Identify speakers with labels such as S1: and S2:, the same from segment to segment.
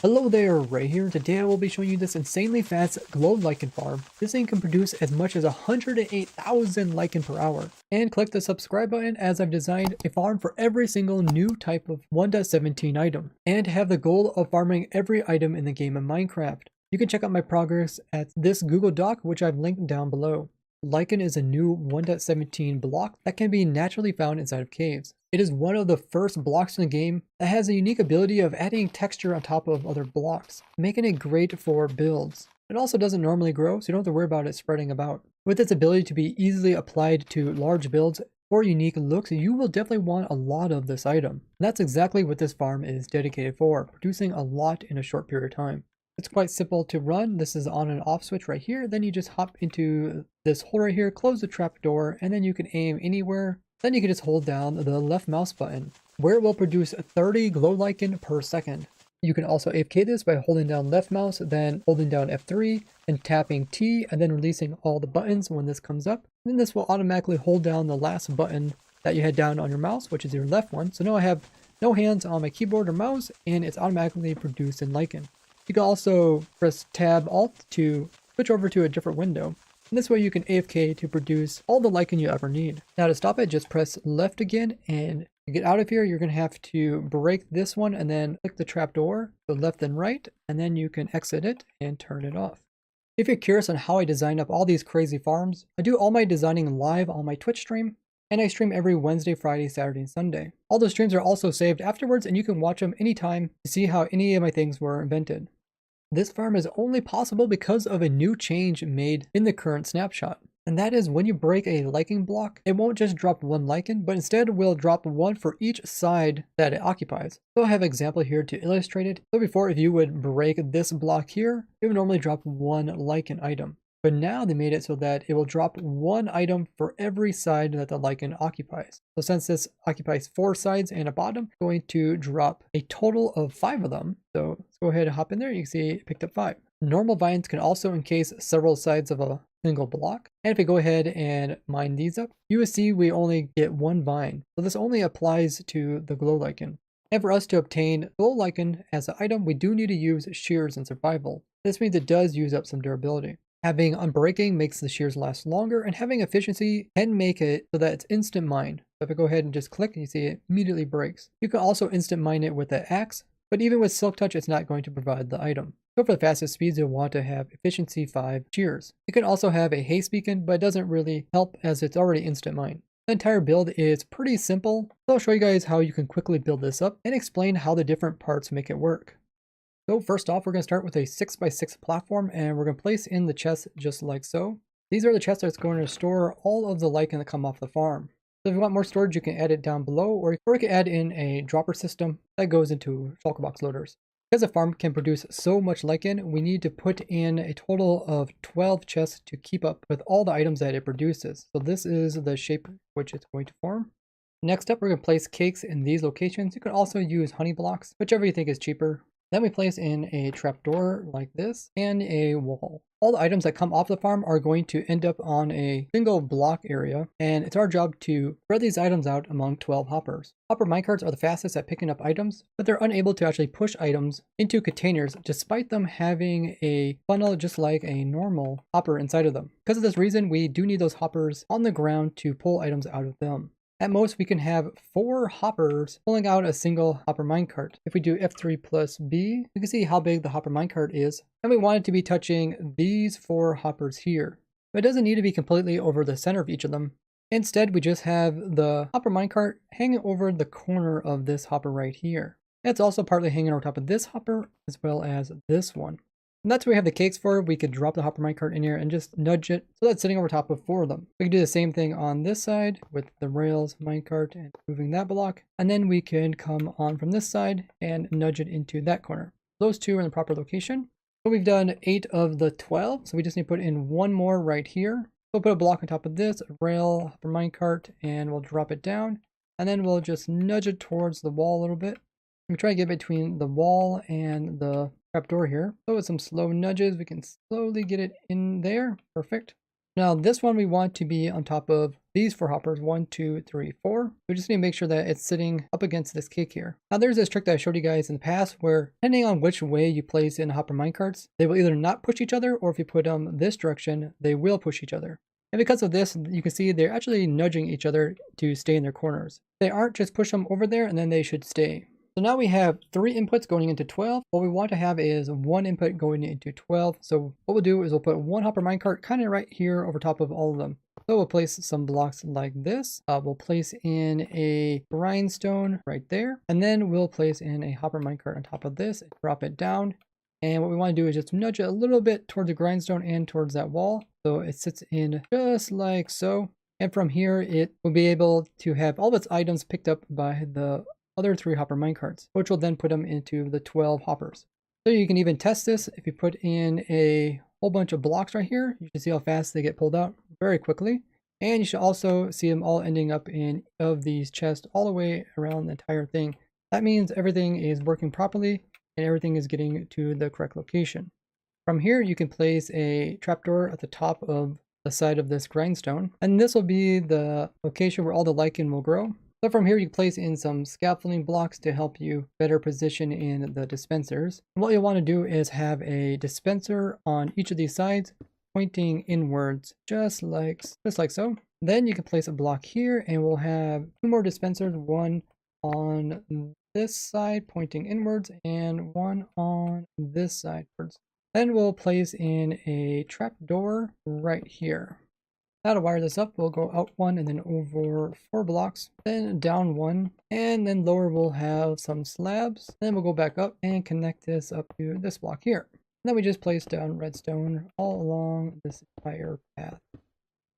S1: Hello there, Ray here. Today I will be showing you this insanely fast glow lichen farm. This thing can produce as much as 108,000 lichen per hour. And click the subscribe button as I've designed a farm for every single new type of 1.17 item. And have the goal of farming every item in the game of Minecraft. You can check out my progress at this Google Doc, which I've linked down below. Lichen is a new 1.17 block that can be naturally found inside of caves. It is one of the first blocks in the game that has a unique ability of adding texture on top of other blocks, making it great for builds. It also doesn't normally grow, so you don't have to worry about it spreading about. With its ability to be easily applied to large builds for unique looks, you will definitely want a lot of this item. And that's exactly what this farm is dedicated for, producing a lot in a short period of time. It's quite simple to run. This is on and off switch right here. Then you just hop into this hole right here, close the trap door, and then you can aim anywhere. Then you can just hold down the left mouse button, where it will produce 30 glow lichen per second. You can also AFK this by holding down left mouse, then holding down F3 and tapping T, and then releasing all the buttons when this comes up. And then this will automatically hold down the last button that you had down on your mouse, which is your left one. So now I have no hands on my keyboard or mouse, and it's automatically produced in lichen. You can also press Tab Alt to switch over to a different window. And this way you can AFK to produce all the lichen you ever need. Now to stop it, just press left again, and to get out of here, you're going to have to break this one and then click the trapdoor, so left and right, and then you can exit it and turn it off. If you're curious on how I design up all these crazy farms, I do all my designing live on my Twitch stream, and I stream every Wednesday, Friday, Saturday, and Sunday. All those streams are also saved afterwards, and you can watch them anytime to see how any of my things were invented. This farm is only possible because of a new change made in the current snapshot. And that is when you break a lichen block, it won't just drop one lichen, but instead will drop one for each side that it occupies. So I have an example here to illustrate it. So before, if you would break this block here, it would normally drop one lichen item. But now they made it so that it will drop one item for every side that the lichen occupies. So since this occupies 4 sides and a bottom, it's going to drop a total of 5 of them. So let's go ahead and hop in there. You can see it picked up 5. Normal vines can also encase several sides of a single block. And if we go ahead and mine these up, you will see we only get 1 vine. So this only applies to the glow lichen. And for us to obtain glow lichen as an item, we do need to use shears in survival. This means it does use up some durability. Having unbreaking makes the shears last longer, and having efficiency can make it so that it's instant mine. So if I go ahead and just click, you see it immediately breaks. You can also instant mine it with the axe, but even with silk touch, it's not going to provide the item. So for the fastest speeds, you'll want to have efficiency 5 shears. You can also have a haste beacon, but it doesn't really help as it's already instant mine. The entire build is pretty simple, so I'll show you guys how you can quickly build this up and explain how the different parts make it work. So first off, we're going to start with a 6x6 platform, and we're going to place in the chests just like so. These are the chests that's going to store all of the lichen that come off the farm. So if you want more storage, you can add it down below, or you can add in a dropper system that goes into shulker box loaders. Because the farm can produce so much lichen, we need to put in a total of 12 chests to keep up with all the items that it produces. So this is the shape which it's going to form. Next up, we're going to place cakes in these locations. You can also use honey blocks, whichever you think is cheaper. Then we place in a trapdoor like this and a wall. All the items that come off the farm are going to end up on a single block area, and it's our job to spread these items out among 12 hoppers. Hopper minecarts are the fastest at picking up items, but they're unable to actually push items into containers despite them having a funnel just like a normal hopper inside of them. Because of this reason, we do need those hoppers on the ground to pull items out of them. At most, we can have 4 hoppers pulling out a single hopper minecart. If we do F3 plus B, you can see how big the hopper minecart is. And we want it to be touching these 4 hoppers here. But it doesn't need to be completely over the center of each of them. Instead, we just have the hopper minecart hanging over the corner of this hopper right here. It's also partly hanging over top of this hopper as well as this one. And that's what we have the cakes for. We could drop the hopper minecart in here and just nudge it so that's sitting over top of 4 of them. We can do the same thing on this side with the rails minecart and moving that block. And then we can come on from this side and nudge it into that corner. Those 2 are in the proper location. So we've done 8 of the 12. So we just need to put in 1 more right here. We'll put a block on top of this, a rail, hopper minecart, and we'll drop it down. And then we'll just nudge it towards the wall a little bit. We try to get between the wall and the trapdoor here. So with some slow nudges, we can slowly get it in there. Perfect. Now this one we want to be on top of these 4 hoppers, 1, 2, 3, 4. We just need to make sure that it's sitting up against this cake here. Now there's this trick that I showed you guys in the past where depending on which way you place in hopper minecarts, they will either not push each other, or if you put them this direction, they will push each other. And because of this, you can see they're actually nudging each other to stay in their corners. If they aren't, just push them over there and then they should stay. So now we have 3 inputs going into 12. What we want to have is 1 input going into 12. So what we'll do is we'll put 1 hopper minecart kind of right here over top of all of them. So we'll place some blocks like this. We'll place in a grindstone right there. And then we'll place in a hopper minecart on top of this, drop it down. And what we want to do is just nudge it a little bit towards the grindstone and towards that wall. So it sits in just like so. And from here, it will be able to have all of its items picked up by the other 3 hopper minecarts, which will then put them into the 12 hoppers. So you can even test this if you put in a whole bunch of blocks right here. You should see how fast they get pulled out very quickly. And you should also see them all ending up in of these chests all the way around the entire thing. That means everything is working properly and everything is getting to the correct location. From here, you can place a trapdoor at the top of the side of this grindstone, and this will be the location where all the lichen will grow. So from here, you place in some scaffolding blocks to help you better position in the dispensers. And what you'll want to do is have a dispenser on each of these sides pointing inwards, just like so. Then you can place a block here and we'll have 2 more dispensers, one on this side pointing inwards and one on this side. Then we'll place in a trapdoor right here. Now to wire this up, we'll go out 1 and then over 4 blocks, then down 1, and then lower we'll have some slabs. Then we'll go back up and connect this up to this block here. And then we just place down redstone all along this entire path.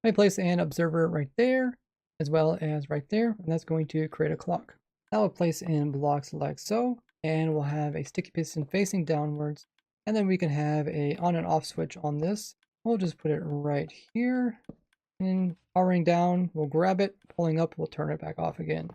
S1: We place an observer right there, as well as right there, and that's going to create a clock. Now we'll place in blocks like so, and we'll have a sticky piston facing downwards, and then we can have a on and off switch on this. We'll just put it right here. And powering down, we'll grab it, pulling up, we'll turn it back off again.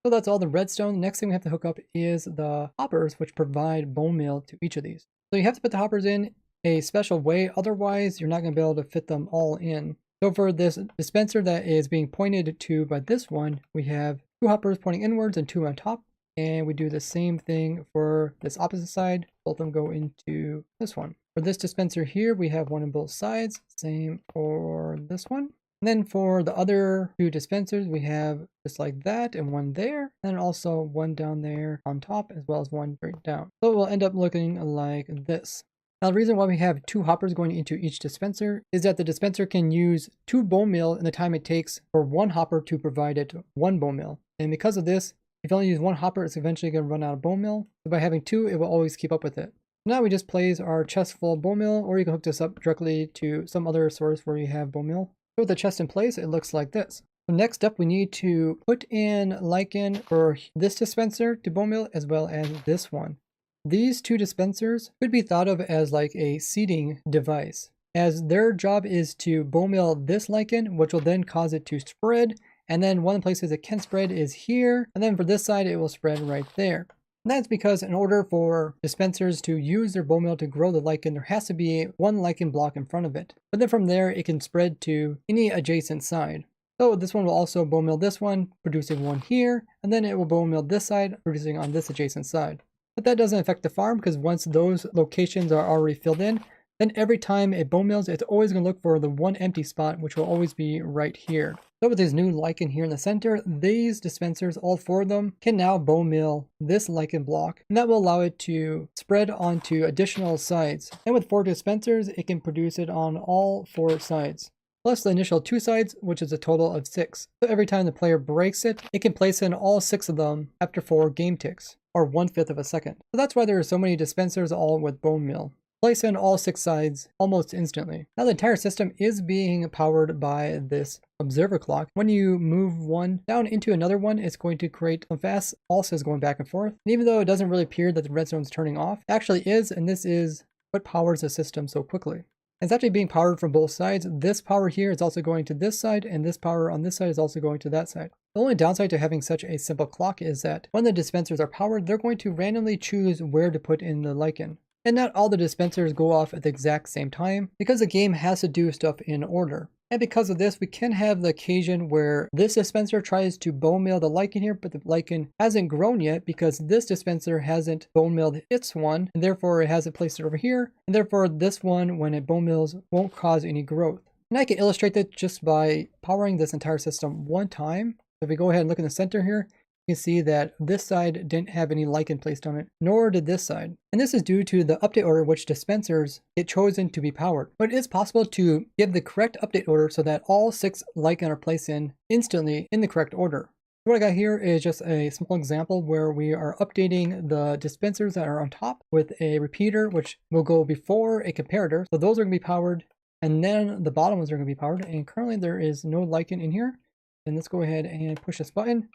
S1: So that's all the redstone. The next thing we have to hook up is the hoppers, which provide bone meal to each of these. So you have to put the hoppers in a special way, otherwise you're not going to be able to fit them all in. So for this dispenser that is being pointed to by this one, we have 2 hoppers pointing inwards and 2 on top. And we do the same thing for this opposite side. Both of them go into this one. For this dispenser here, we have 1 on both sides. Same for this one. And then for the other 2 dispensers, we have just like that and 1 there. And also 1 down there on top, as well as 1 straight down. So it will end up looking like this. Now the reason why we have 2 hoppers going into each dispenser is that the dispenser can use 2 bone meal in the time it takes for 1 hopper to provide it 1 bone meal. And because of this, if you only use 1 hopper, it's eventually going to run out of bone meal. So by having 2, it will always keep up with it. Now we just place our chest full of bone meal, or you can hook this up directly to some other source where you have bone meal. So with the chest in place, it looks like this. So next up, we need to put in lichen for this dispenser to bone meal, as well as this one. These 2 dispensers could be thought of as like a seeding device, as their job is to bone meal this lichen, which will then cause it to spread. And then one of the places it can spread is here. And then for this side, it will spread right there. And that's because in order for dispensers to use their bone meal to grow the lichen, there has to be 1 lichen block in front of it. But then from there, it can spread to any adjacent side. So this one will also bone meal this one, producing 1 here. And then it will bone meal this side, producing on this adjacent side. But that doesn't affect the farm, because once those locations are already filled in, then every time it bone meals, it's always going to look for the 1 empty spot, which will always be right here. So with this new lichen here in the center, these dispensers, all 4 of them, can now bone meal this lichen block, and that will allow it to spread onto additional sides. And with 4 dispensers, it can produce it on all 4 sides, plus the initial 2 sides, which is a total of 6. So every time the player breaks it, it can place in all 6 of them after 4 game ticks, or 1/5 of a second. So that's why there are so many dispensers all with bone meal. Place in all 6 sides almost instantly. Now the entire system is being powered by this observer clock. When you move one down into another one, it's going to create some fast pulses going back and forth. And even though it doesn't really appear that the redstone's turning off, it actually is, and this is what powers the system so quickly. It's actually being powered from both sides. This power here is also going to this side, and this power on this side is also going to that side. The only downside to having such a simple clock is that when the dispensers are powered, they're going to randomly choose where to put in the lichen. And not all the dispensers go off at the exact same time because the game has to do stuff in order. And because of this, we can have the occasion where this dispenser tries to bone meal the lichen here, but the lichen hasn't grown yet because this dispenser hasn't bone mealed its one, and therefore it hasn't placed it over here, and therefore this one, when it bone meals, won't cause any growth. And I can illustrate that just by powering this entire system one time. So if we go ahead and look in the center here, you can see that this side didn't have any lichen placed on it, nor did this side. And this is due to the update order which dispensers get chosen to be powered. But it is possible to give the correct update order so that all 6 lichen are placed in instantly in the correct order. What I got here is just a small example where we are updating the dispensers that are on top with a repeater which will go before a comparator. So those are going to be powered, and then the bottom ones are going to be powered. And currently there is no lichen in here. And let's go ahead and push this button.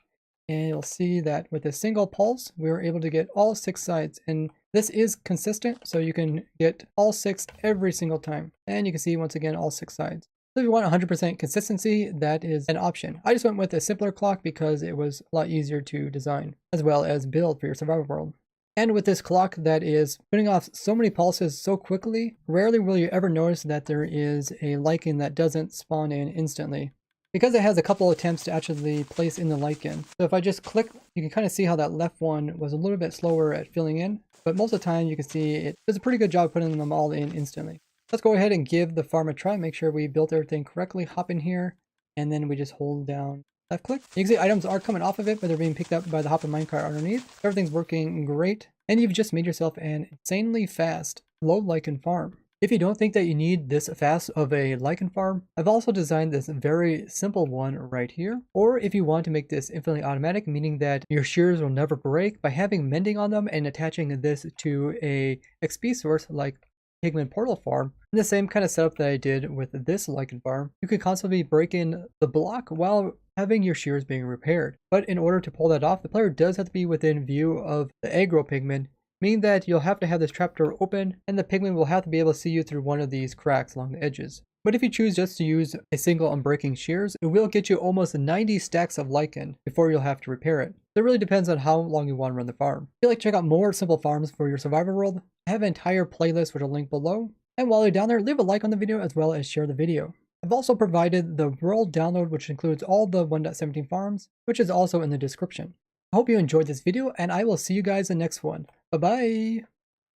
S1: And you'll see that with a single pulse, we were able to get all 6 sides. And this is consistent, so you can get all 6 every single time. And you can see, once again, all 6 sides. So if you want 100% consistency, that is an option. I just went with a simpler clock because it was a lot easier to design, as well as build for your survival world. And with this clock that is putting off so many pulses so quickly, rarely will you ever notice that there is a lichen that doesn't spawn in instantly, because it has a couple attempts to actually place in the lichen. So if I just click, you can kind of see how that left one was a little bit slower at filling in, but most of the time you can see it does a pretty good job putting them all in instantly. Let's go ahead and give the farm a try, make sure we built everything correctly, hop in here, and then we just hold down left click. You can see items are coming off of it, but they're being picked up by the hopper minecart underneath. Everything's working great, and you've just made yourself an insanely fast low lichen farm. If you don't think that you need this fast of a lichen farm, I've also designed this very simple one right here. Or if you want to make this infinitely automatic, meaning that your shears will never break, by having mending on them and attaching this to a XP source like Pigman Portal Farm, in the same kind of setup that I did with this lichen farm, you can constantly break in the block while having your shears being repaired. But in order to pull that off, the player does have to be within view of the aggro pigman, meaning that you'll have to have this trapdoor open and the pigman will have to be able to see you through one of these cracks along the edges. But if you choose just to use a single unbreaking shears, it will get you almost 90 stacks of lichen before you'll have to repair it. So it really depends on how long you want to run the farm. If you'd like to check out more simple farms for your survival world, I have an entire playlist which I'll link below. And while you're down there, leave a like on the video as well as share the video. I've also provided the world download which includes all the 1.17 farms, which is also in the description. I hope you enjoyed this video and I will see you guys in the next one. Bye bye!